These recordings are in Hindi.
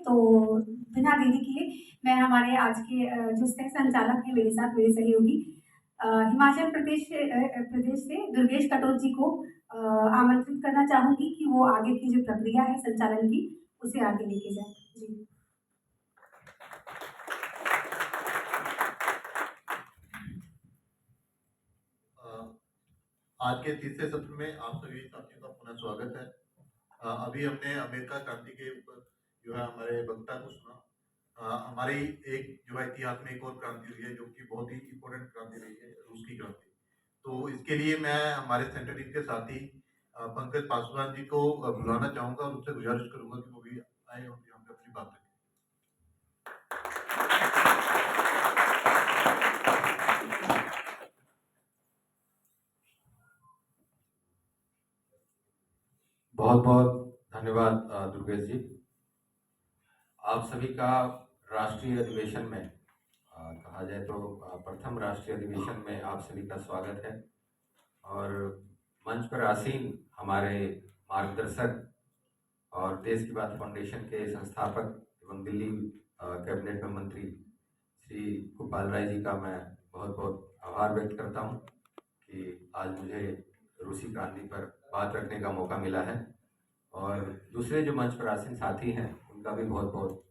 तो बिना देरी किए मैं हमारे आज के जो सह संचालक हैं मेरे साथ, मेरे सहयोगी हिमाचल प्रदेश से दुर्गेश कटोच जी को आमंत्रित करना चाहूँगी कि वो आगे की जो प्रक्रिया है संचालन की, उसे आगे लेके जाएँ। जी। आज के तीसरे सत्र में आप सभी साथियों का पुनः स्वागत है। अभी हमने अमेरिका क्रांति के ऊपर जो है हमारे वक्ता को सुना। हमारी एक जो है इतिहास में एक और क्रांति हुई है जो कि बहुत ही इम्पोर्टेंट क्रांति रही है, रूस की क्रांति। तो इसके लिए मैं हमारे सेंट्रल टीम के साथी पंकज पासवान जी को बुलाना चाहूंगा और उनसे गुजारिश करूंगा कि वो भी आए और यहाँ पे अपनी बात रखें। बहुत बहुत धन्यवाद दुर्गेश जी। आप सभी का राष्ट्रीय अधिवेशन में कहा जाए तो प्रथम राष्ट्रीय अधिवेशन में आप सभी का स्वागत है। और मंच पर आसीन हमारे मार्गदर्शक और देश की बात फाउंडेशन के संस्थापक एवं दिल्ली कैबिनेट में मंत्री श्री गोपाल राय जी का मैं बहुत बहुत आभार व्यक्त करता हूं कि आज मुझे रूसी क्रांति पर बात रखने का मौका मिला है। और दूसरे जो मंच पर आसीन साथी हैं उनका भी बहुत बहुत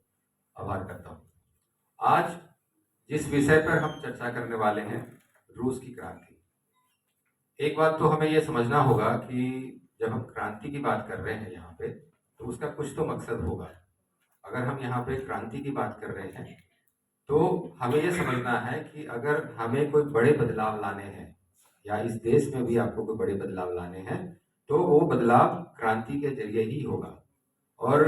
आभार करता हूँ। आज जिस विषय पर हम चर्चा करने वाले हैं, रूस की क्रांति। एक बात तो हमें यह समझना होगा कि जब हम क्रांति की बात कर रहे हैं यहाँ पे, तो उसका कुछ तो मकसद होगा। अगर हम यहाँ पे क्रांति की बात कर रहे हैं तो हमें यह समझना है कि अगर हमें कोई बड़े बदलाव लाने हैं या इस देश में भी आपको कोई बड़े बदलाव लाने हैं तो वो बदलाव क्रांति के जरिए ही होगा। और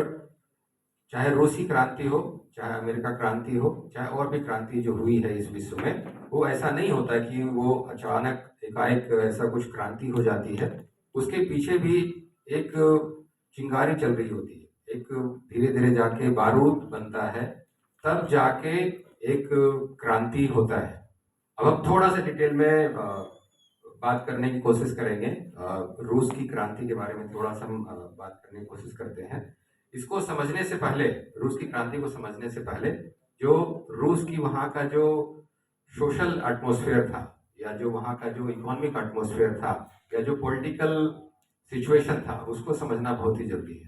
चाहे रूसी क्रांति हो, चाहे अमेरिका क्रांति हो, चाहे और भी क्रांति जो हुई है इस विश्व में, वो ऐसा नहीं होता कि वो अचानक एकाएक ऐसा कुछ क्रांति हो जाती है। उसके पीछे भी एक चिंगारी चल रही होती है, एक धीरे धीरे जाके बारूद बनता है, तब जाके एक क्रांति होता है। अब हम थोड़ा सा डिटेल में बात करने की कोशिश करेंगे। रूस की क्रांति के बारे में थोड़ा सा हम बात करने की कोशिश करते हैं। इसको समझने से पहले, रूस की क्रांति को समझने से पहले, जो रूस की वहाँ का जो सोशल एटमॉस्फेयर था या जो वहाँ का जो इकोनॉमिक एटमॉस्फेयर था या जो पॉलिटिकल सिचुएशन था, उसको समझना बहुत ही जरूरी है।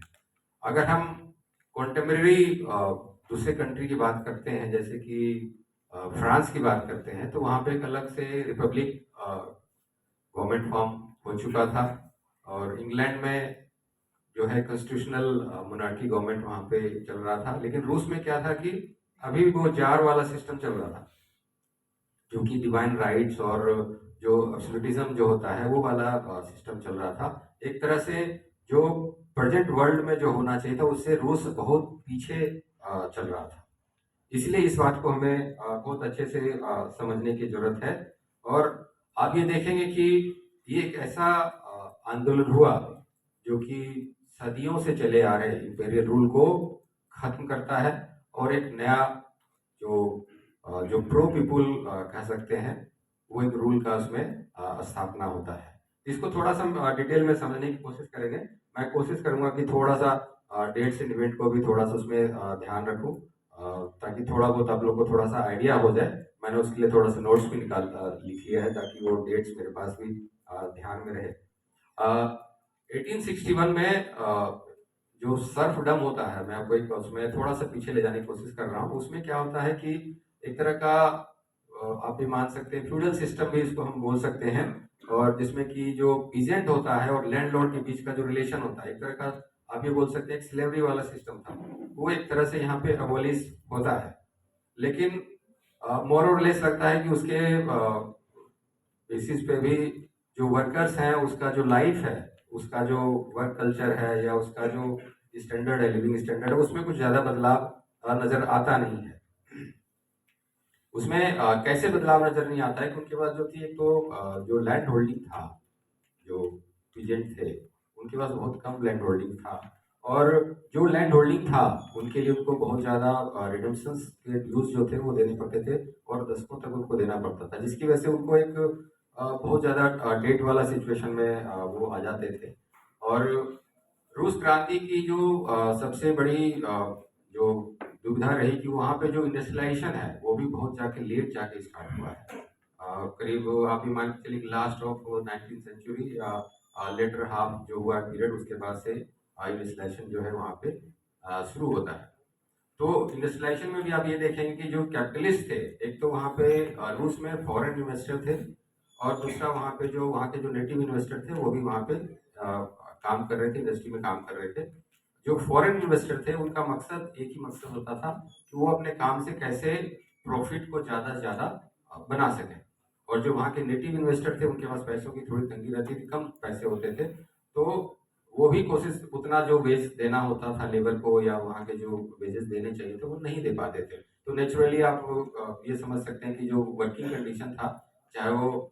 अगर हम कॉन्टेम्परेरी दूसरे कंट्री की बात करते हैं, जैसे कि फ्रांस की बात करते हैं, तो वहाँ पे एक अलग से रिपब्लिक गवर्नमेंट फॉर्म हो चुका था। और इंग्लैंड में जो है कॉन्स्टिट्यूशनल मोनार्की गवर्नमेंट वहाँ पे चल रहा था। लेकिन रूस में क्या था कि अभी वो जार वाला सिस्टम चल रहा था, जो कि डिवाइन राइट्स और जो एब्सोल्यूटिज्म जो होता है वो वाला सिस्टम चल रहा था। एक तरह से जो प्रेजेंट वर्ल्ड में जो होना चाहिए था उससे रूस बहुत पीछे चल रहा था। इसलिए इस बात को हमें बहुत अच्छे से समझने की जरूरत है। और आप ये देखेंगे कि ये एक ऐसा आंदोलन हुआ जो कि सदियों से चले आ रहे इंपीरियल रूल को खत्म करता है और एक नया जो प्रो पीपुल कह सकते हैं, वो एक रूल का उसमें स्थापना होता है। इसको थोड़ा सा डिटेल में समझने की कोशिश करेंगे। मैं कोशिश करूंगा कि थोड़ा सा डेट्स एंड इवेंट को भी थोड़ा सा उसमें ध्यान रखूं, ताकि थोड़ा बहुत आप लोग को थोड़ा सा आइडिया हो जाए। मैंने उसके लिए थोड़ा सा नोट्स भी लिख लिया है ताकि वो डेट्स मेरे पास भी ध्यान में रहे। 1861 में जो सर्फडम होता है, मैं आपको एक उसमें थोड़ा सा पीछे ले जाने की कोशिश कर रहा हूँ। उसमें क्या होता है कि एक तरह का आप भी मान सकते हैं फ्यूडल सिस्टम भी इसको हम बोल सकते हैं, और जिसमें कि जो पीजेंट होता है और लैंडलॉर्ड के बीच का जो रिलेशन होता है, एक तरह का आप ये बोल सकते हैं स्लेवरी वाला सिस्टम था, वो एक तरह से यहाँ पे अबोलिश होता है। लेकिन मोर और लेस लगता है कि उसके बेसिस पे भी जो वर्कर्स हैं उसका जो लाइफ है, उसका जो वर्क कल्चर है या उसका जो स्टैंडर्ड है, लिविंग स्टैंडर्ड है, उसमें कुछ ज्यादा बदलाव नजर आता नहीं है। उसमें कैसे बदलाव नजर नहीं आता है कि उनके पास जो थी, एक तो जो लैंड होल्डिंग था, जो पीजेंट थे उनके पास बहुत कम लैंड होल्डिंग था, और जो लैंड होल्डिंग था उनके लिए उनको बहुत ज़्यादा रिडम्पशंस के ड्यूज जो थे वो देने पड़ते थे और दशकों तक उनको देना पड़ता था, जिसकी वजह से उनको एक बहुत ज़्यादा डेट वाला सिचुएशन में वो आ जाते थे। और रूस क्रांति की जो सबसे बड़ी जो दुविधा रही कि वहाँ पे जो इंडस्ट्रियलाइजेशन है वो भी बहुत जाके लेट जाके स्टार्ट हुआ है। करीब आप ये मान के चलिए कि लास्ट ऑफ 19th सेंचुरी या लेटर हाफ जो हुआ पीरियड उसके बाद से इंडस्ट्रियलाइजेशन जो है वहाँ पे शुरू होता है। तो इंडस्ट्रियलाइजेशन में भी आप ये देखेंगे कि जो कैपिटलिस्ट थे, एक तो वहाँ पे रूस में फॉरेन इन्वेस्टर थे और दूसरा वहाँ पे जो वहाँ के जो नेटिव इन्वेस्टर थे वो भी वहाँ पे काम कर रहे थे, इंडस्ट्री में काम कर रहे थे। जो फॉरेन इन्वेस्टर थे उनका मकसद एक ही मकसद होता था कि वो अपने काम से कैसे प्रॉफिट को ज़्यादा से ज़्यादा बना सकें। और जो वहाँ के नेटिव इन्वेस्टर थे उनके पास पैसों की थोड़ी तंगी रहती थी, कम पैसे होते थे, तो वो भी कोशिश उतना जो वेज देना होता था लेबर को या वहाँ के जो वेजेस देने चाहिए थे वो नहीं दे पाते थे। तो नेचुरली आप ये समझ सकते हैं कि जो वर्किंग कंडीशन था, चाहे वो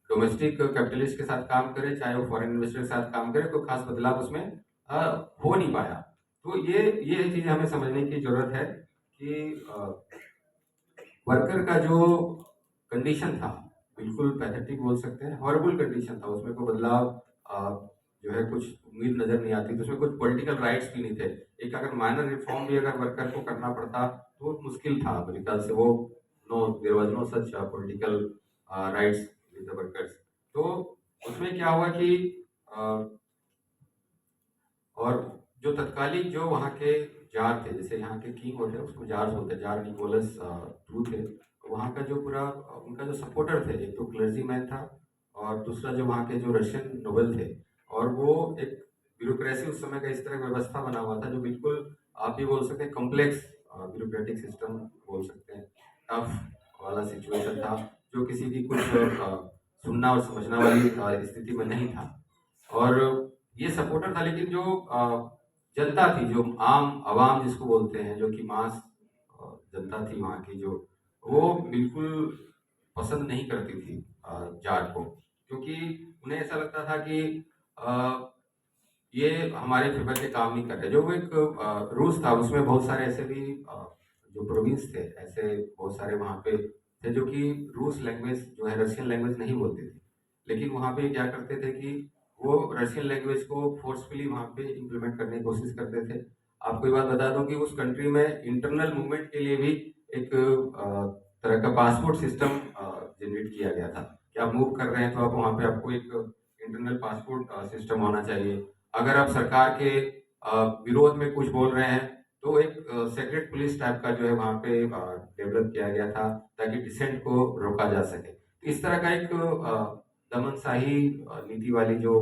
डोमेस्टिक कैपिटलिस्ट के साथ काम करे, चाहे वो फॉरेन इन्वेस्टर के साथ काम करे, कोई खास बदलाव उसमें हो नहीं पाया। तो ये चीज़ हमें समझने की ज़रूरत है कि वर्कर का जो कंडीशन था, बिल्कुल पैथेटिक बोल सकते हैं, हॉरिबल कंडीशन था, उसमें कोई बदलाव जो है कुछ उम्मीद नज़र नहीं आती, तो उसमें कुछ पॉलिटिकल राइट्स भी नहीं थे। एक अगर माइनर रिफॉर्म भी अगर वर्कर को करना पड़ता, तो बहुत मुश्किल था मेरे ख्याल से। वो there was no such political rights with the workers. तो उसमें क्या हुआ कि अ, और जो तत्कालीन जो वहाँ के जार थे, जैसे यहाँ के किंग होते हैं उसको जार्स बोलते हैं, जार निकोलस टू थे। वहाँ का जो पूरा उनका जो सपोर्टर थे, एक तो क्लर्जीमैन था और दूसरा जो वहाँ के जो रशियन नोबल थे। और वो एक ब्यूरोक्रेसी उस समय का इस तरह व्यवस्था बना हुआ था जो बिल्कुल आप भी बोल सकते हैं कॉम्प्लेक्स ब्यूरोक्रेटिक सिस्टम बोल सकते हैं, टफ वाला सिचुएशन था जो किसी की कुछ सुनना और समझना वाली स्थिति में नहीं था। और ये सपोर्टर था, लेकिन जो जनता थी, जो आम आवाम जिसको बोलते हैं, जो कि मास जनता थी वहाँ की, जो वो बिल्कुल पसंद नहीं करती थी जार को, क्योंकि उन्हें ऐसा लगता था कि अ, ये हमारे फेवर के काम नहीं कर रहे। जो वो एक रूस था उसमें बहुत सारे ऐसे भी जो प्रोविंस थे, ऐसे बहुत सारे वहाँ पे थे जो कि रूस लैंग्वेज जो है रशियन लैंग्वेज नहीं बोलते थे। लेकिन वहाँ पे क्या करते थे कि वो रशियन लैंग्वेज को फोर्सफुली वहाँ पे इम्प्लीमेंट करने की कोशिश करते थे। आपको ये बात बता दूं कि उस कंट्री में इंटरनल मूवमेंट के लिए भी एक तरह का पासपोर्ट सिस्टम जनरेट किया गया था कि आप मूव कर रहे हैं तो आप वहाँ पे आपको एक इंटरनल पासपोर्ट सिस्टम होना चाहिए। अगर आप सरकार के विरोध में कुछ बोल रहे हैं तो एक सेक्रेट पुलिस टाइप का जो है वहाँ पे डेवलप किया गया था ताकि डिसेंट को रोका जा सके। तो इस तरह का एक दमनशाही नीति वाली जो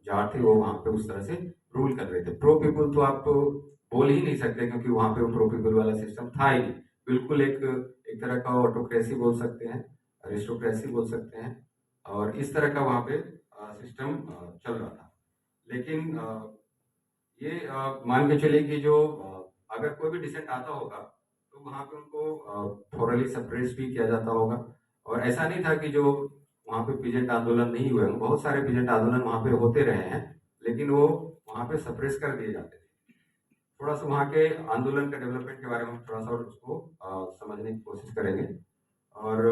जाट थे वो वहाँ पे उस तरह से रूल कर रहे थे। प्रो पीपल तो आप बोल ही नहीं सकते क्योंकि वहाँ पे वो प्रो पीपल वाला सिस्टम था ही नहीं। बिल्कुल एक तरह का ऑटोक्रेसी बोल सकते हैं, अरिस्टोक्रेसी बोल सकते हैं, और इस तरह का वहाँ पे सिस्टम चल रहा था। लेकिन ये मान के चलिए कि जो अगर कोई भी डिसेंट आता होगा तो वहाँ पे उनको थोरली सप्रेस भी किया जाता होगा। और ऐसा नहीं था कि जो वहाँ पे पीजेंट आंदोलन नहीं हुए, बहुत सारे पीजेंट आंदोलन वहाँ पे होते रहे हैं, लेकिन वो वहाँ पे सप्रेस कर दिए जाते थे। थोड़ा सा वहाँ के आंदोलन का डेवलपमेंट के बारे में हम थोड़ा सा और उसको समझने की कोशिश करेंगे। और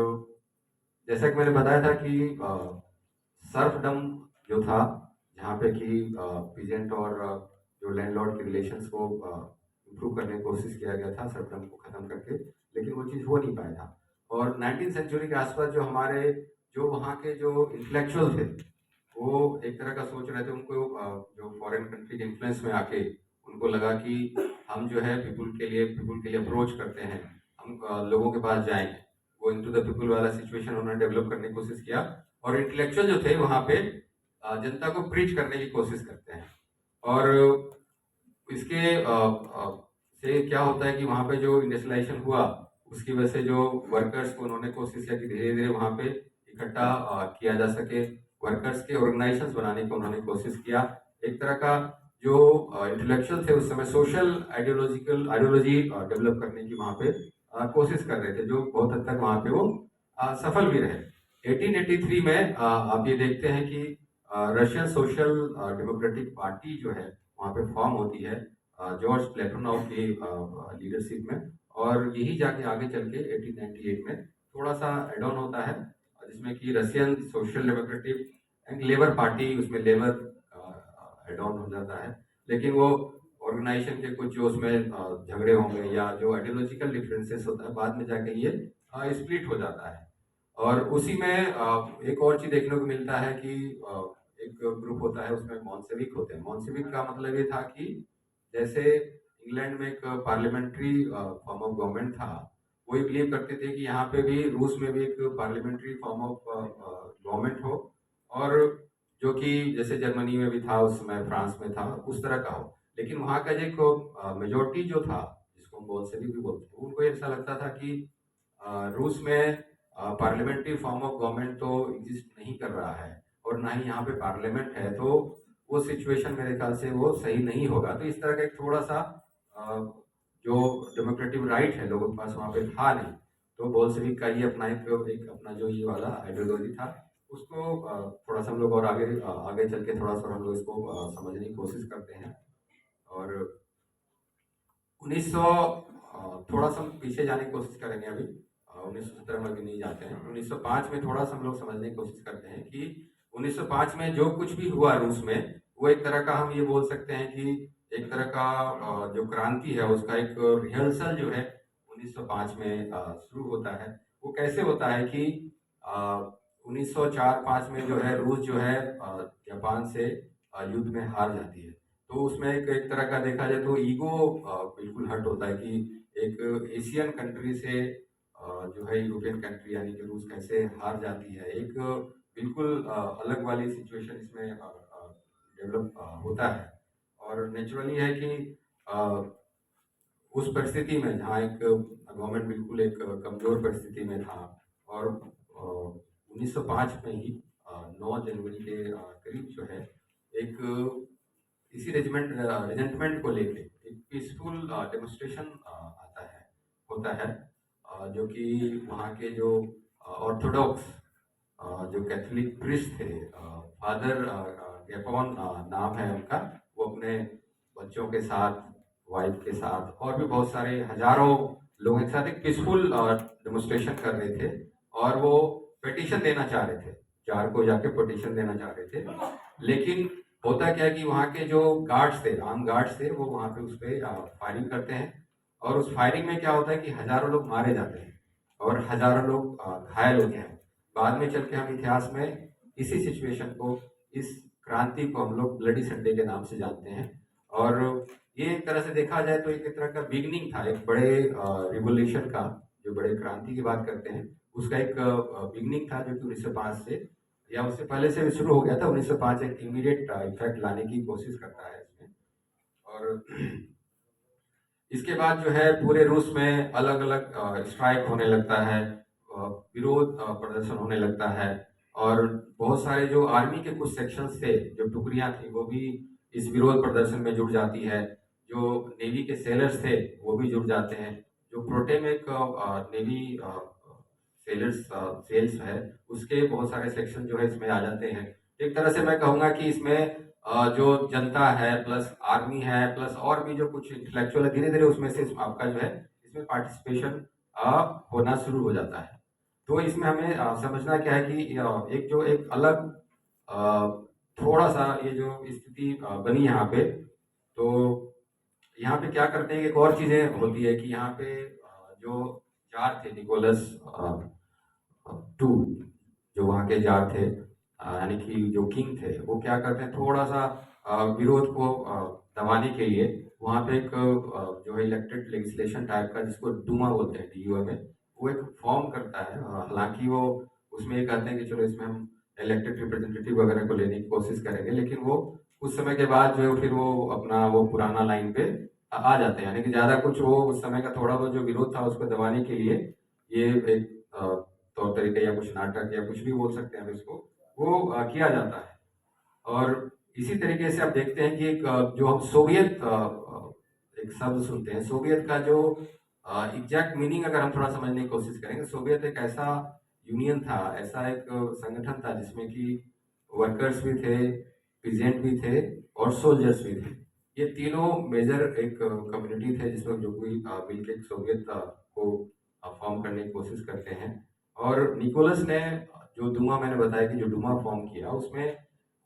जैसा कि मैंने बताया था कि सर्फडम जो था, जहाँ पे कि पीजेंट और जो लैंडलॉर्ड के रिलेशंस को इम्प्रूव करने की कोशिश किया गया था सर्फडम को ख़त्म करके, लेकिन वो चीज़ हो नहीं पाया था। और 19th सेंचुरी के आसपास जो हमारे जो वहाँ के जो इंटेलेक्चुअल थे, वो एक तरह का सोच रहे थे। उनको जो फॉरेन कंट्री के इन्फ्लुएंस में आके उनको लगा कि हम जो है पीपुल के लिए अप्रोच करते हैं, हम लोगों के पास जाएंगे, वो इनटू द पीपल वाला सिचुएशन उन्होंने डेवलप करने की कोशिश किया। और इंटेलेक्चुअल जो थे वहाँ पे जनता को प्रीच करने की कोशिश करते हैं। और इसके से क्या होता है कि वहाँ पे जो इंडस्ट्रियलाइजेशन हुआ उसकी वजह से जो वर्कर्स को उन्होंने कोशिश किया कि धीरे धीरे वहाँ पे इकट्ठा किया जा सके, वर्कर्स के ऑर्गेनाइजेशंस बनाने की उन्होंने कोशिश किया। एक तरह का जो इंटेलेक्चुअल थे उस समय सोशल आइडियोलॉजी डेवलप करने की वहाँ पे कोशिश कर रहे थे, जो बहुत हद तक वहाँ पे वो सफल भी रहे। 1883 में आप ये देखते हैं कि रशियन सोशल डेमोक्रेटिक पार्टी जो है वहाँ पे फॉर्म होती है जॉर्ज प्लेटोनोव की लीडरशिप में। और यही जाके आगे चल के 1898 में थोड़ा सा एड ऑन होता है, जिसमें कि Russian social democratic and labour party, उसमें लेबर एड ऑन हो जाता है। लेकिन वो ऑर्गेनाइजेशन के कुछ जो उसमें झगड़े होंगे या जो आइडियोलॉजिकल डिफरेंसेस होता है, बाद में जाके ये स्प्लिट हो जाता है। और उसी में एक और चीज़ देखने को मिलता है कि एक ग्रुप होता है, उसमें मॉन्सेविक होते हैं। मॉन्सेविक का मतलब ये था कि जैसे इंग्लैंड में एक पार्लियामेंट्री फॉर्म ऑफ गवर्नमेंट था, वो ये बिलीव करते थे कि यहाँ पे भी रूस में भी एक पार्लियामेंट्री फॉर्म ऑफ गवर्नमेंट हो, और जो कि जैसे जर्मनी में भी था उस समय, फ्रांस में था, उस तरह का हो। लेकिन वहाँ का जो मेजोरिटी जो था, जिसको हम बोल्शेविक भी बोलते हैं, उनको ऐसा लगता था कि रूस में पार्लियामेंट्री फॉर्म ऑफ गवर्नमेंट तो एग्जिस्ट नहीं कर रहा है, और ना ही यहाँ पे पार्लियामेंट है, तो वो सिचुएशन मेरे ख्याल से वो सही नहीं होगा। तो इस तरह का एक थोड़ा सा जो डेमोक्रेटिक राइट है लोगों के पास वहाँ पे था नहीं। तो बोल्शेविक का ये अपना एक अपना जो ये वाला आइडियोलॉजी था, उसको थोड़ा सा हम लोग और आगे चल के थोड़ा सा हम लोग इसको समझने की कोशिश करते हैं। और 1900 थोड़ा सा हम पीछे जाने की कोशिश करेंगे अभी, 1970 में भी नहीं जाते हैं। 1905 में थोड़ा सा हम लोग समझने की कोशिश करते हैं कि 1905 में जो कुछ भी हुआ रूस में, वो एक तरह का हम ये बोल सकते हैं कि एक तरह का जो क्रांति है उसका एक रिहर्सल जो है 1905 में शुरू होता है। वो कैसे होता है कि 1904-05 में जो है रूस जो है जापान से युद्ध में हार जाती है। तो उसमें एक तरह का देखा जाए तो ईगो बिल्कुल हर्ट होता है कि एक एशियन कंट्री से जो है यूरोपियन कंट्री यानी कि रूस कैसे हार जाती है। एक बिल्कुल अलग वाली सिचुएशन इसमें डेवलप होता है। और नेचुरली है कि अ, उस परिस्थिति में जहाँ एक गवर्नमेंट बिल्कुल एक कमज़ोर परिस्थिति में था, और 1905 में ही 9 जनवरी के करीब जो है एक इसी रेजिमेंट को लेके एक पीसफुल डेमोन्स्ट्रेशन आता है होता है, जो कि वहाँ के जो ऑर्थोडॉक्स जो कैथोलिक प्रीस्ट थे, फादर गेपॉन नाम है उनका, वो अपने बच्चों के साथ, वाइफ के साथ और भी बहुत सारे हजारों लोगों के साथ एक पीसफुल डेमोन्स्ट्रेशन कर रहे थे, और वो पिटीशन देना चाह रहे थे, चार को जाके पिटीशन देना चाह रहे थे। लेकिन होता क्या है कि वहाँ के जो गार्ड्स थे, आर्म गार्ड्स थे, वो वहाँ पे उस पर फायरिंग करते हैं, और उस फायरिंग में क्या होता है कि हजारों लोग मारे जाते हैं और हजारों लोग घायल होते हैं। बाद में चल के हम इतिहास में इसी सिचुएशन को, इस क्रांति को हम लोग ब्लडी संडे के नाम से जानते हैं। और ये एक तरह से देखा जाए तो एक तरह का बिगनिंग था, एक बड़े रिवोल्यूशन का, जो बड़े क्रांति की बात करते हैं उसका एक बिगनिंग था, जो कि 1905 से या उससे पहले से भी शुरू हो गया था। 1905 एक इमीडिएट इफेक्ट लाने की कोशिश करता है इसमें। और इसके बाद जो है पूरे रूस में अलग अलग स्ट्राइक होने लगता है, विरोध प्रदर्शन होने लगता है, और बहुत सारे जो आर्मी के कुछ सेक्शंस थे, जो टुकड़ियां थी, वो भी इस विरोध प्रदर्शन में जुड़ जाती है। जो नेवी के सेलर्स थे वो भी जुड़ जाते हैं। जो प्रोटेमिक नेवी सेलर्स सेल्स है, उसके बहुत सारे सेक्शन जो है इसमें आ जाते हैं। एक तरह से मैं कहूँगा कि इसमें जो जनता है प्लस आर्मी है प्लस और भी जो कुछ इंटेलेक्चुअल है, धीरे धीरे उसमें से आपका जो है इसमें पार्टिसिपेशन होना शुरू हो जाता है। तो इसमें हमें समझना क्या है कि एक जो एक अलग थोड़ा सा ये जो स्थिति बनी यहाँ पे, तो यहाँ पे क्या करते हैं, एक और चीजें होती है कि यहाँ पे जो जार थे निकोलस टू, जो वहाँ के जार थे, यानी कि जो किंग थे, वो क्या करते हैं, थोड़ा सा विरोध को दबाने के लिए वहाँ पे एक जो है इलेक्टेड लेजिस्लेशन टाइप का, जिसको डूमा बोलते हैं डीयूए में, वो एक फॉर्म करता है। हालांकि वो उसमें ये कहते हैं कि चलो इसमें हम इलेक्टेड रिप्रेजेंटेटिव वगैरह को लेने की कोशिश करेंगे, लेकिन वो कुछ समय के बाद जो है फिर वो अपना वो पुराना लाइन पे आ जाते हैं। यानी कि ज़्यादा कुछ वो उस समय का थोड़ा बहुत जो विरोध था उसको दबाने के लिए ये एक तौर तरीके या कुछ नाटक या कुछ भी बोल सकते हैं हम इसको, वो किया जाता है। और इसी तरीके से आप देखते हैं कि एक जो हम सोवियत एक शब्द सुनते हैं, सोवियत का जो एग्जैक्ट मीनिंग अगर हम थोड़ा समझने की कोशिश करेंगे, सोवियत एक ऐसा यूनियन था, ऐसा एक संगठन था जिसमें कि वर्कर्स भी थे, पीजेंट भी थे और सोल्जर्स भी थे। ये तीनों मेजर एक कम्युनिटी थे जिसमें जो कोई मिलकर एक सोवियत को फॉर्म करने की कोशिश करते हैं। और निकोलस ने जो डूमा मैंने बताया कि जो डूमा फॉर्म किया, उसमें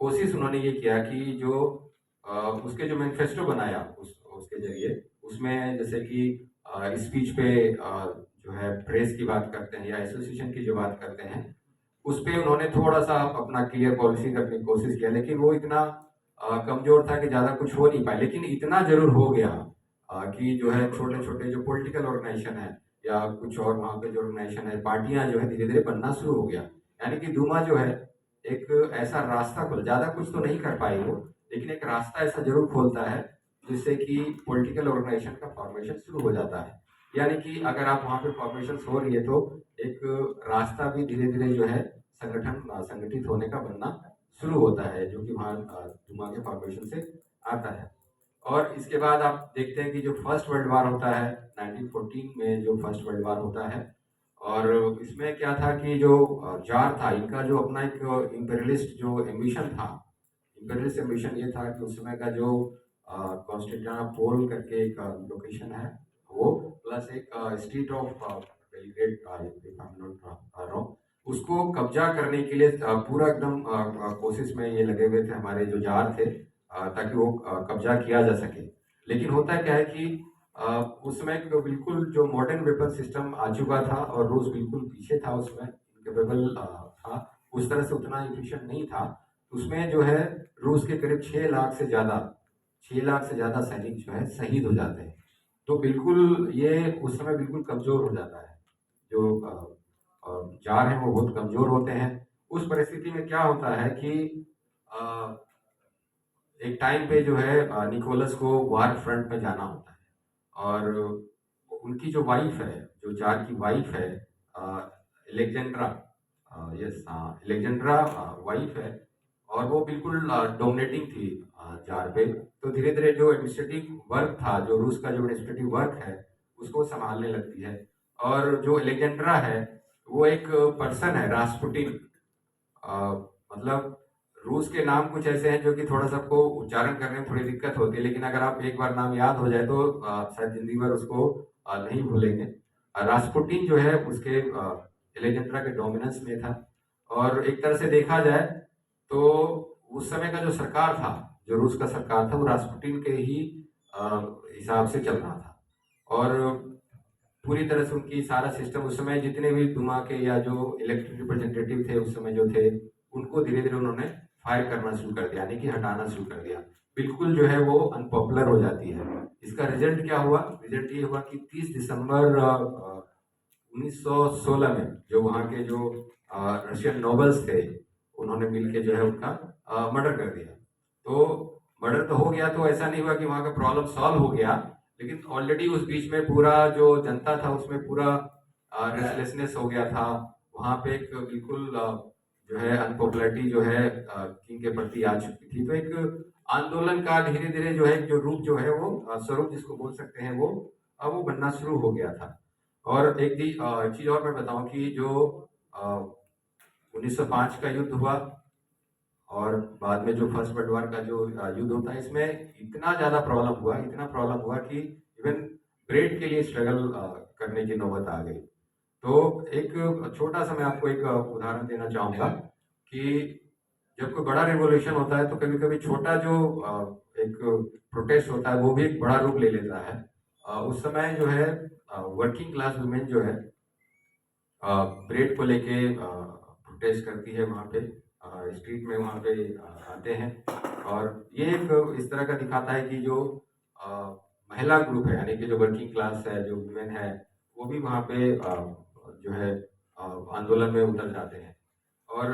कोशिश उन्होंने ये किया कि जो उसके जो मैनिफेस्टो बनाया उस के जरिए। उसमें जैसे कि स्पीच पे जो है प्रेस की बात करते हैं या एसोसिएशन की जो बात करते हैं, उस पे उन्होंने थोड़ा-सा अपना क्लियर पॉलिसी करने की कोशिश किया, लेकिन वो इतना कमज़ोर था कि ज़्यादा कुछ हो नहीं पाया। लेकिन इतना ज़रूर हो गया कि जो है छोटे-छोटे जो पॉलिटिकल ऑर्गेनाइज़ेशन है या कुछ और वहाँ पे जो ऑर्गेनाइज़ेशन है, पार्टियाँ जो है धीरे-धीरे बनना शुरू हो गया। यानी कि दूमा जो है एक ऐसा रास्ता खोल, ज़्यादा कुछ तो नहीं कर पाई वो, लेकिन एक रास्ता ऐसा ज़रूर खोलता है, जिससे कि पॉलिटिकल ऑर्गेनाइज़ेशन का फॉर्मेशन शुरू हो जाता है। यानी कि अगर आप वहाँ पे फॉर्मेशंस हो रही है, तो एक रास्ता भी धीरे-धीरे जो है संगठित होने का बनना शुरू होता है, जो कि वहाँ दूमा के फॉर्मेशन से आता है। और इसके बाद आप देखते हैं कि जो फर्स्ट वर्ल्ड वॉर होता है, 1914 में जो फर्स्ट वर्ल्ड वॉर होता है, और इसमें क्या था कि जो ज़ार था, इनका जो अपना एक इम्पेरियलिस्ट जो एम्बिशन था, इम्पेरियलिस्ट एम्बिशन ये था कि उस समय का जो कॉन्स्टेंटिनोपल करके एक लोकेशन है, वो प्लस एक street of Belgrade, if I am not wrong, उसको कब्जा करने के लिए पूरा एकदम कोशिश में ये लगे हुए थे हमारे जो ज़ार थे, ताकि वो कब्जा किया जा सके। लेकिन होता क्या है कि उस समय एक बिल्कुल जो मॉडर्न वेपन सिस्टम आ चुका था और रूस बिल्कुल पीछे था उसमें, इनकेपेबल था, उस तरह से उतना एफिशिएंट नहीं था। उसमें जो है रूस के करीब 6 लाख से ज़्यादा सैनिक जो है शहीद हो जाते हैं। तो बिल्कुल ये उस समय बिल्कुल कमज़ोर हो जाता है। जो ज़ार हैं वो बहुत कमज़ोर होते हैं। उस परिस्थिति में क्या होता है कि अ, एक टाइम पे जो है निकोलस को वार फ्रंट पे जाना होता है, और उनकी जो वाइफ है, जो ज़ार की वाइफ है, एलेक्जेंड्रा, यस हाँ, एलेक्जेंड्रा वाइफ है, और वो बिल्कुल डोमिनेटिंग थी ज़ार पे। तो धीरे-धीरे जो एडमिनिस्ट्रेटिव वर्क था, जो रूस का जो एडमिनिस्ट्रेटिव वर्क है, उसको सँभालने लगती है। और जो एलेक्जेंड्रा है, वो एक पर्सन है, रास्पुटिन। अ, मतलब रूस के नाम कुछ ऐसे हैं जो कि थोड़ा सबको उच्चारण करने में थोड़ी दिक्कत होती है, लेकिन अगर आप एक बार नाम याद हो जाए तो शायद जिंदगी भर उसको नहीं भूलेंगे। रास्पुटिन जो है उसके एलेक्जेंड्रा के डोमिनेंस में था, और एक तरह से देखा जाए तो उस समय का जो सरकार था, जो रूस का सरकार था, वो रास्पुटिन के ही अ, हिसाब से चल रहा था। और पूरी तरह से उनकी सारा सिस्टम उस समय जितने भी दुमा के या जो इलेक्टेड रिप्रेजेंटेटिव थे उस समय जो थे, उनको धीरे-धीरे उन्होंने फायर करना शुरू कर दिया, यानी कि हटाना शुरू कर दिया। बिल्कुल जो है वो अनपॉपुलर हो जाती है। इसका रिजल्ट क्या हुआ? रिजल्ट ये हुआ कि 30 दिसंबर 1916 में जो वहाँ के जो रशियन नोबल्स थे, उन्होंने मिलके जो है उनका मर्डर कर दिया। तो मर्डर तो हो गया, तो ऐसा नहीं हुआ कि वहाँ का प्रॉब्लम सॉल्व हो गया, लेकिन ऑलरेडी उस बीच में पूरा जो जनता था उसमें पूरा रेस्टलेसनेस हो गया था। वहाँ पे एक बिल्कुल जो है अनपॉपुलैरिटी जो है किंग के प्रति आ चुकी थी। तो एक आंदोलन का धीरे-धीरे जो है जो रूप जो है वो स्वरूप जिसको बोल सकते हैं वो बनना शुरू हो गया था। और एक चीज़ और मैं बताऊँ कि जो अ, 1905 का युद्ध हुआ, और बाद में जो फर्स्ट वर्ल्ड वॉर का जो युद्ध होता है, इसमें इतना प्रॉब्लम हुआ कि इवन ब्रेड के लिए स्ट्रगल करने की नौबत आ गई। तो एक छोटा सा मैं आपको एक उदाहरण देना चाहूँगा कि जब कोई बड़ा रिवॉल्यूशन होता है तो कभी-कभी छोटा जो एक प्रोटेस्ट होता है वो भी एक बड़ा रूप ले लेता है। उस समय जो है वर्किंग क्लास वुमेन जो है ब्रेड को लेके प्रोटेस्ट करती है वहाँ पे, स्ट्रीट में वहाँ पे आते हैं, और ये एक इस तरह का दिखाता है कि जो अ, महिला ग्रुप है, यानी कि जो वर्किंग क्लास है, जो वुमेन है, वो भी वहाँ पे जो है आंदोलन में उतर जाते हैं। और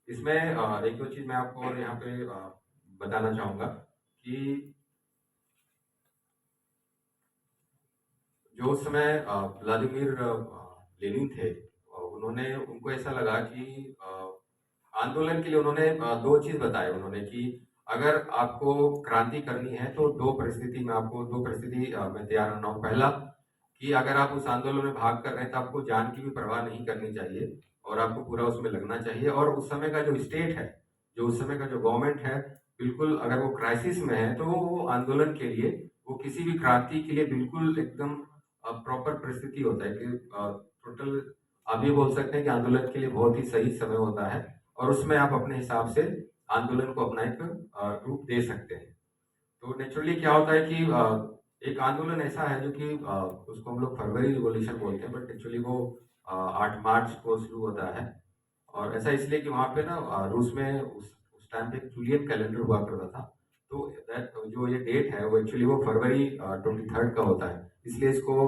इसमें एक दो चीज़ मैं आपको और यहाँ पे बताना चाहूँगा कि जो उस समय व्लादिमीर लेनिन थे, उन्होंने उनको ऐसा लगा कि आंदोलन के लिए उन्होंने दो चीज़ बताए उन्होंने कि अगर आपको क्रांति करनी है तो दो परिस्थिति में तैयार रहना हो। पहला कि अगर आप उस आंदोलन में भाग कर रहे हैं तो आपको जान की भी परवाह नहीं करनी चाहिए, और आपको पूरा उसमें लगना चाहिए। और उस समय का जो स्टेट है, जो उस समय का जो गवर्नमेंट है, बिल्कुल अगर वो क्राइसिस में है तो वो आंदोलन के लिए, वो किसी भी क्रांति के लिए बिल्कुल एकदम प्रॉपर परिस्थिति होता है कि टोटल आप ये बोल सकते हैं कि आंदोलन के लिए बहुत ही सही समय होता है, और उसमें आप अपने हिसाब से आंदोलन को अपना एक रूप दे सकते हैं। तो नेचुरली क्या होता है कि एक आंदोलन ऐसा है जो कि उसको हम लोग फरवरी रिवॉल्यूशन बोलते हैं, बट एक्चुअली वो 8 मार्च को शुरू होता है। और ऐसा इसलिए कि वहाँ पे ना रूस में उस टाइम पे एक जूलियन कैलेंडर हुआ करता था। तो जो ये डेट है वो एक्चुअली वो फरवरी 23 का होता है, इसलिए इसको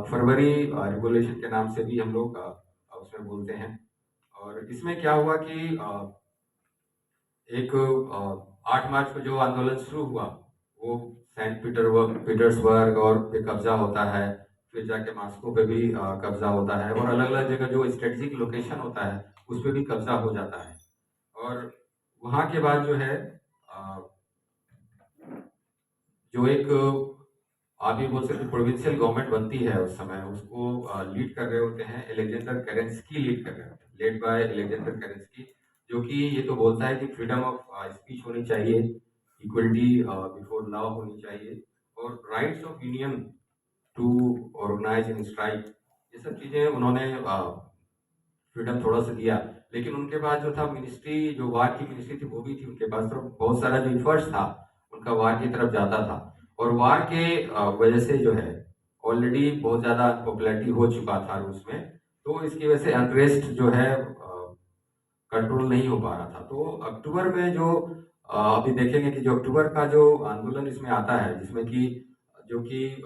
फरवरी रिवॉल्यूशन के नाम से भी हम लोग उसमें बोलते हैं। और इसमें क्या हुआ कि एक 8 मार्च को जो आंदोलन शुरू हुआ वो सेंट पीटर्सबर्ग और पे कब्जा होता है, फिर जाके मॉस्को पे भी कब्जा होता है, और अलग अलग जगह जो स्ट्रेटेजिक लोकेशन होता है उस पे भी कब्जा हो जाता है। और वहाँ के बाद जो है जो एक आप ये बोल सकते प्रोविंशियल गवर्नमेंट बनती है उस समय, उसको लीड कर रहे होते हैं एलेक्जेंडर केरेंस्की, लीड कर रहे होते हैं, लेड बाय एलेक्जेंडर केरेंस्की, जो कि ये तो बोलता है कि फ्रीडम ऑफ स्पीच होनी चाहिए, इक्वलिटी बिफोर लॉ होनी चाहिए, और rights of union to organize and strike, ये सब चीजें उन्होंने फ्रीडम थोड़ा सा दिया। लेकिन उनके पास जो था मिनिस्ट्री, जो वार की मिनिस्ट्री थी वो भी थी उनके पास, तो बहुत सारा जो इफर्ट्स था उनका वार की तरफ जाता था। और वार के वजह से जो है ऑलरेडी बहुत ज्यादा पॉपुलैरिटी हो चुका था रूस में, तो इसकी वजह से अनरेस्ट जो है कंट्रोल नहीं हो पा रहा था। तो अक्टूबर में जो अभी देखेंगे कि जो अक्टूबर का जो आंदोलन इसमें आता है, जिसमें कि जो कि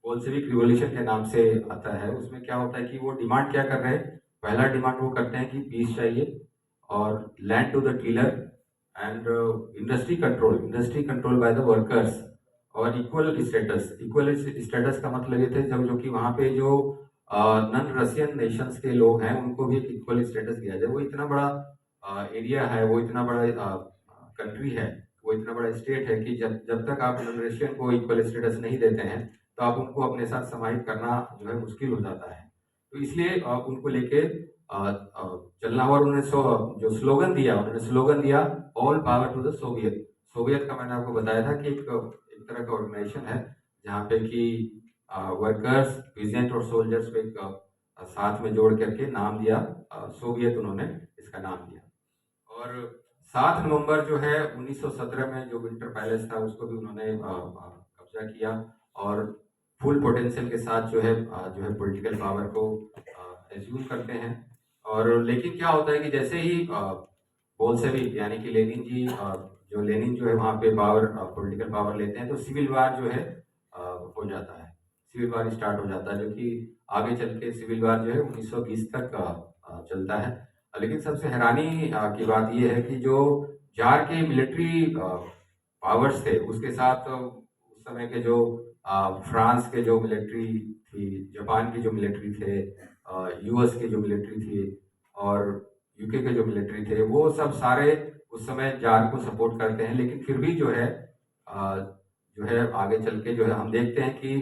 बोल्शेविक रिवॉल्यूशन के नाम से आता है, उसमें क्या होता है कि वो डिमांड क्या कर रहे हैं, पहला डिमांड वो करते हैं कि पीस चाहिए, और land to the dealer, and industry control by the workers, और इक्वल स्टेटस का मतलब ये थे जब जो कि वहाँ पे जो नॉन रशियन नेशंस के लोग हैं उनको भी एक इक्वल स्टेटस दिया जाए। वो इतना बड़ा एरिया है, वो इतना बड़ा कंट्री है, वो इतना बड़ा स्टेट है कि जब जब तक आप नॉन रशियन को इक्वल स्टेटस नहीं देते हैं तो आप उनको अपने साथ समाहित करना जो है मुश्किल हो जाता है। तो इसलिए उनको लेके चलना हुआ। और उन्होंने जो स्लोगन दिया, all power to the Soviet. Soviet का मैंने आपको बताया था कि एक तरह का ऑर्गेनाइजेशन है जहाँ पे कि वर्कर्स, पीजेंट और सोल्जर्स को एक साथ में जोड़ करके नाम दिया सोवियत, उन्होंने इसका नाम दिया। और 7 नवंबर जो है 1917 में जो विंटर पैलेस था उसको भी उन्होंने कब्जा किया, और फुल पोटेंशियल के साथ जो है पॉलिटिकल पावर को एज्यूम करते हैं। और लेकिन क्या होता है कि जैसे ही बोल्शेविक यानी कि लेनिन जो है वहाँ पे पॉलिटिकल पावर लेते हैं, तो सिविल वार जो है हो जाता है, सिविल वार स्टार्ट हो जाता है, जो कि आगे चल के सिविल वार जो है 1920 तक चलता है। लेकिन सबसे हैरानी की बात यह है कि जो जार के मिलिट्री पावर्स थे उसके साथ उस समय के जो फ्रांस के जो मिलिट्री थी, जापान की जो मिलिट्री थे, यूएस के जो मिलिट्री थी, और यूके के जो मिलिट्री थे, वो सब सारे उस समय जार को सपोर्ट करते हैं। लेकिन फिर भी जो है आगे चल के जो है हम देखते हैं कि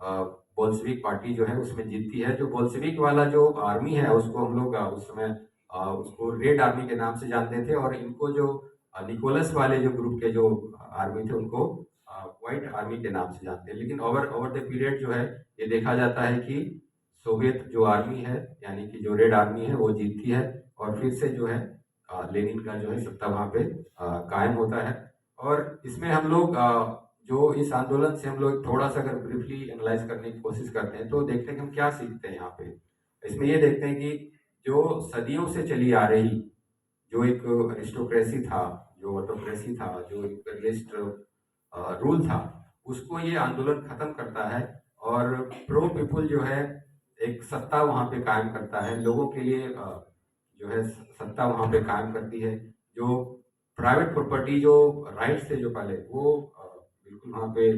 बोल्शेविक पार्टी जो है उसमें जीतती है। जो बोल्शेविक वाला जो आर्मी है उसको हम लोग उस समय उसको रेड आर्मी के नाम से जानते थे, और इनको जो निकोलस वाले जो ग्रुप के जो आर्मी थे उनको व्हाइट आर्मी के नाम से जानते हैं। लेकिन ओवर द पीरियड जो है ये देखा जाता है कि सोवियत जो आर्मी है यानी कि जो रेड आर्मी है वो जीतती है, और फिर से जो है लेनिन का जो है सत्ता वहाँ पे कायम होता है। और इसमें हम लोग जो इस आंदोलन से हम लोग थोड़ा सा अगर ब्रीफली एनालाइज करने की कोशिश करते हैं तो देखते हैं कि हम क्या सीखते हैं यहाँ पे। इसमें ये देखते हैं कि जो सदियों से चली आ रही जो एक अरिस्टोक्रेसी था, जो ऑटोक्रेसी था, जो एक लिस्ट रूल था, उसको ये आंदोलन खत्म करता है, और प्रो पीपुल जो है एक सत्ता वहाँ पे कायम करता है, लोगों के लिए जो है सत्ता वहाँ पे कायम करती है। जो प्राइवेट प्रॉपर्टी जो राइट्स थे जो पहले वो बिल्कुल वहाँ पे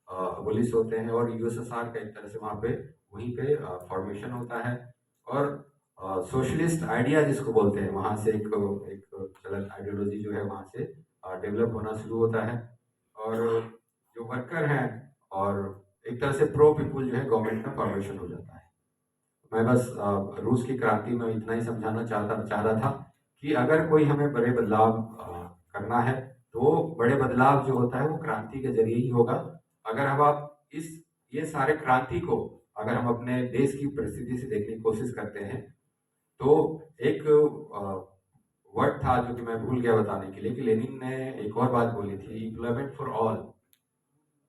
अबोलिश होते हैं, और यूएसएसआर का एक तरह से वहाँ पे वहीं पे फॉर्मेशन होता है। और सोशलिस्ट आइडिया जिसको बोलते हैं वहाँ से एक चलन आइडियोलॉजी जो है वहाँ से डेवलप होना शुरू होता है। और जो वर्कर हैं और एक तरह से प्रो पीपुल जो है गवर्नमेंट का फॉर्मेशन हो जाता है। मैं बस रूस की क्रांति में इतना ही समझाना चाह रहा था कि अगर कोई हमें बड़े बदलाव करना है तो वो बड़े बदलाव जो होता है वो क्रांति के जरिए ही होगा। अगर हम आप इस ये सारे क्रांति को अगर हम अपने देश की परिस्थिति से देखने की कोशिश करते हैं तो एक वर्ड था जो कि मैं भूल गया बताने के लिए, कि लेनिन ने एक और बात बोली थी, एम्प्लॉयमेंट फॉर ऑल।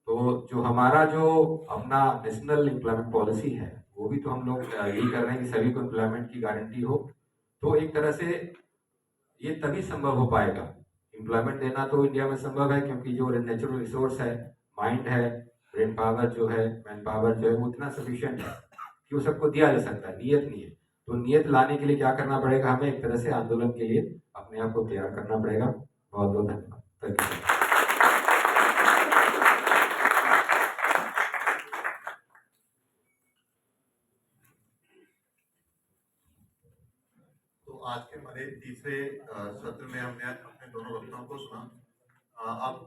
तो जो हमारा जो अपना नेशनल एम्प्लॉयमेंट पॉलिसी है वो भी तो हम लोग यही कर रहे हैं कि सभी को एम्प्लॉयमेंट की गारंटी हो। तो एक तरह से ये तभी संभव हो पाएगा। एम्प्लॉयमेंट देना तो इंडिया में संभव है क्योंकि जो नेचुरल रिसोर्स है, माइंड है, ब्रेन पावर जो है, मैन पावर जो है वो इतना सफिशिएंट है कि वो सबको दिया जा सकता है। नियत नहीं है। तो नियत लाने के लिए क्या करना पड़ेगा, हमें एक तरह से आंदोलन के लिए अपने आप को तैयार करना पड़ेगा। बहुत बहुत धन्यवाद। Thank you. तो आज के हमारे तीसरे सत्र में हमने अपने दोनों वक्ताओं को सुना। अब